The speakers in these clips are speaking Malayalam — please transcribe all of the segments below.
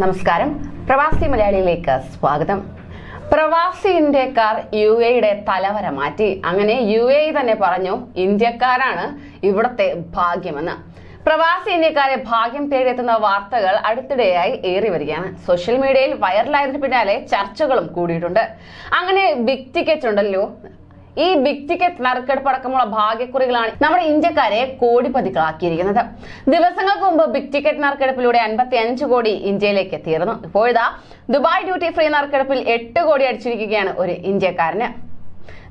നമസ്കാരം. പ്രവാസി മലയാളിയിലേക്ക് സ്വാഗതം. പ്രവാസി ഇന്ത്യക്കാർ UAE തലവര മാറ്റി. അങ്ങനെ UAE തന്നെ പറഞ്ഞു ഇന്ത്യക്കാരാണ് ഇവിടത്തെ ഭാഗ്യമെന്ന്. പ്രവാസി ഇന്ത്യക്കാരെ ഭാഗ്യം തേടിയെത്തുന്ന വാർത്തകൾ അടുത്തിടെയായി ഏറി വരികയാണ്. സോഷ്യൽ മീഡിയയിൽ വൈറലായതിനു പിന്നാലെ ചർച്ചകളും കൂടിയിട്ടുണ്ട്. അങ്ങനെ ബിഗ് ടിക്കറ്റ് ഉണ്ടല്ലോ, ഈ ബിഗ് ടിക്കറ്റ് നറുക്കെടുപ്പ് അടക്കമുള്ള ഭാഗ്യക്കുറികളാണ് നമ്മുടെ ഇന്ത്യക്കാരെ കോടിപതികളാക്കിയിരിക്കുന്നത്. ദിവസങ്ങൾക്ക് മുമ്പ് ബിഗ് ടിക്കറ്റ് നറുക്കെടുപ്പിലൂടെ 55 കോടി ഇന്ത്യയിലേക്ക് എത്തിയിരുന്നു. ഇപ്പോഴിതാ ദുബായ് ഡ്യൂട്ടി ഫ്രീ നറുക്കെടുപ്പിൽ 8 കോടി അടിച്ചിരിക്കുകയാണ് ഒരു ഇന്ത്യക്കാരന്.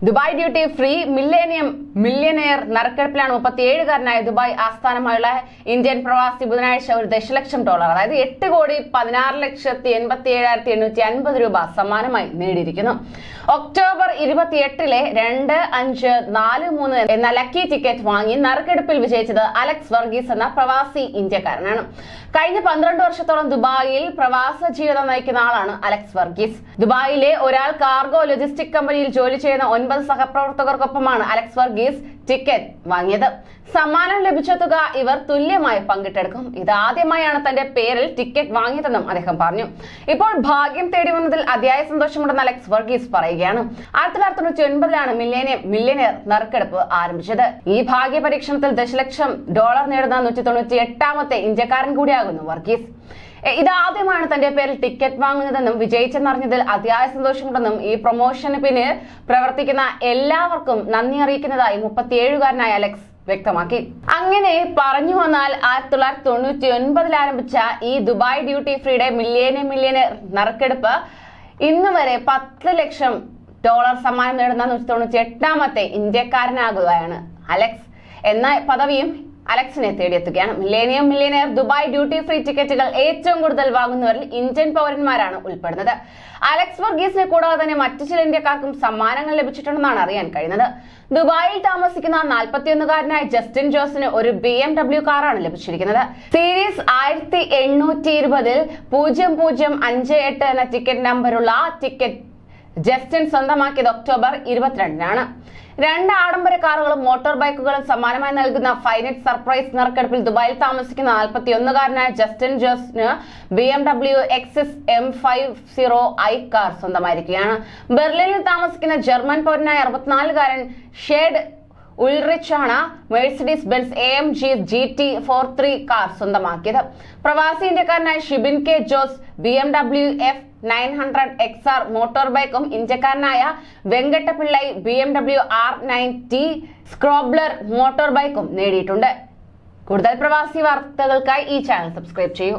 ദുബായ് ഡ്യൂട്ടി ഫ്രീ മില്യനെയർ നറുക്കെടുപ്പിലാണ് 37കാരനായ ദുബായ് ആസ്ഥാനമായുള്ള ഇന്ത്യൻ പ്രവാസി ബുധനാഴ്ച $1 ദശലക്ഷം, അതായത് 8,16,87,850 രൂപ സമ്മാനമായി നേടിയിരിക്കുന്നു. ഒക്ടോബർ 28-ലെ 2543 എന്ന ലക്കി ടിക്കറ്റ് വാങ്ങി നറുക്കെടുപ്പിൽ വിജയിച്ചത് അലക്സ് വർഗീസ് എന്ന പ്രവാസി ഇന്ത്യക്കാരനാണ്. കഴിഞ്ഞ 12 വർഷത്തോളം ദുബായിൽ പ്രവാസ ജീവിതം നയിക്കുന്ന ആളാണ് അലക്സ് വർഗീസ്. ദുബായിലെ ഒരാൾ കാർഗോ ലോജിസ്റ്റിക് കമ്പനിയിൽ ജോലി ചെയ്യുന്ന 9 സഹപ്രവർത്തകർക്കൊപ്പമാണ് അലക്സ് വർഗീസ് ടിക്കറ്റ് വാങ്ങിയത്. സമ്മാനം ലഭിച്ച തുക ഇവർ തുല്യമായി പങ്കിട്ടെടുക്കും. ഇതാദ്യമായാണ് തന്റെ പേരിൽ ടിക്കറ്റ് വാങ്ങിയതെന്നും അദ്ദേഹം പറഞ്ഞു. ഇപ്പോൾ ഭാഗ്യം തേടി വന്നതിൽ അതിയായ സന്തോഷമുണ്ടെന്ന് അലക്സ് വർഗീസ് പറയുകയാണ്. 1999-ലാണ് മില്യനെയർ നറുക്കെടുപ്പ് ആരംഭിച്ചത്. ഈ ഭാഗ്യ പരീക്ഷണത്തിൽ $1 ദശലക്ഷം നേടുന്ന 198-ാമത്തെ ഇന്ത്യക്കാരൻ കൂടിയാകുന്നു വർഗീസ്. ഇതാദ്യമാണ് തന്റെ പേരിൽ ടിക്കറ്റ് വാങ്ങുന്നതെന്നും വിജയിച്ചെന്നറിഞ്ഞതിൽ അതിയായ സന്തോഷമുണ്ടെന്നും ഈ പ്രൊമോഷന് പിന്നിൽ പ്രവർത്തിക്കുന്ന എല്ലാവർക്കും നന്ദി അറിയിക്കുന്നതായി 37കാരനായ അലക്സ് വ്യക്തമാക്കി. അങ്ങനെ പറഞ്ഞു വന്നാൽ 1999-ൽ ആരംഭിച്ച ഈ ദുബായ് ഡ്യൂട്ടി ഫ്രീയുടെ മില്യനെയർ നറുക്കെടുപ്പ് ഇന്ന് വരെ $10 ലക്ഷം സമ്മാനം നേടുന്ന 198-ാമത്തെ ഇന്ത്യക്കാരനാകുകയാണ്. അലക്സ് എന്ന പദവിയും അലക്സിനെ തേടിയെത്തുകയാണ്. മില്യനെയർ ദുബായ് ഡ്യൂട്ടി ഫ്രീ ടിക്കറ്റുകൾ ഏറ്റവും കൂടുതൽ വാങ്ങുന്നവരിൽ ഇന്ത്യൻ പൗരന്മാരാണ് ഉൾപ്പെടുന്നത്. അലക്സ് വർഗീസിനെ കൂടാതെ തന്നെ മറ്റു ചില ഇന്ത്യക്കാർക്കും സമ്മാനങ്ങൾ ലഭിച്ചിട്ടുണ്ടെന്നാണ് അറിയാൻ കഴിയുന്നത്. ദുബായിൽ താമസിക്കുന്ന 41കാരനായ ജസ്റ്റിൻ ജോസിന് ഒരു BMW കാറാണ് ലഭിച്ചിരിക്കുന്നത്. സീരീസ് 1820-ൽ 0058 എന്ന ടിക്കറ്റ് നമ്പറുള്ള ടിക്കറ്റ് ജസ്റ്റിൻ സ്വന്തമാക്കിയത് ഒക്ടോബർ 22-നാണ്. 2 ആഡംബര കാറുകളും മോട്ടോർ ബൈക്കുകളും സമ്മാനമായി നൽകുന്ന ഫൈനറ്റ് സർപ്രൈസ് നറുക്കെടുപ്പിൽ ദുബായിൽ താമസിക്കുന്ന 41കാരനായ ജസ്റ്റിൻ ജോസിന് BMW Exis M50i കാർ സ്വന്തമായിരിക്കുകയാണ്. ബെർലിനിൽ താമസിക്കുന്ന ജർമ്മൻ പൗരനായ 64കാരൻ ഷേഡ് ഉൾറിച്ചാണ് Mercedes Benz AMG GT 43 car സ്വന്തമാക്കിയത്. പ്രവാസി ഇന്ത്യക്കാരനായ Shibin K Jose BMW F900 XR motor ബൈക്കും ഇന്ത്യക്കാരനായ വെങ്കട്ടപിള്ളൈ BMW R90 സ്ക്രോബ്ലർ മോട്ടോർ ബൈക്കും നേടിയിട്ടുണ്ട്. കൂടുതൽ പ്രവാസി വാർത്തകൾക്കായി ഈ ചാനൽ സബ്സ്ക്രൈബ് ചെയ്യൂ.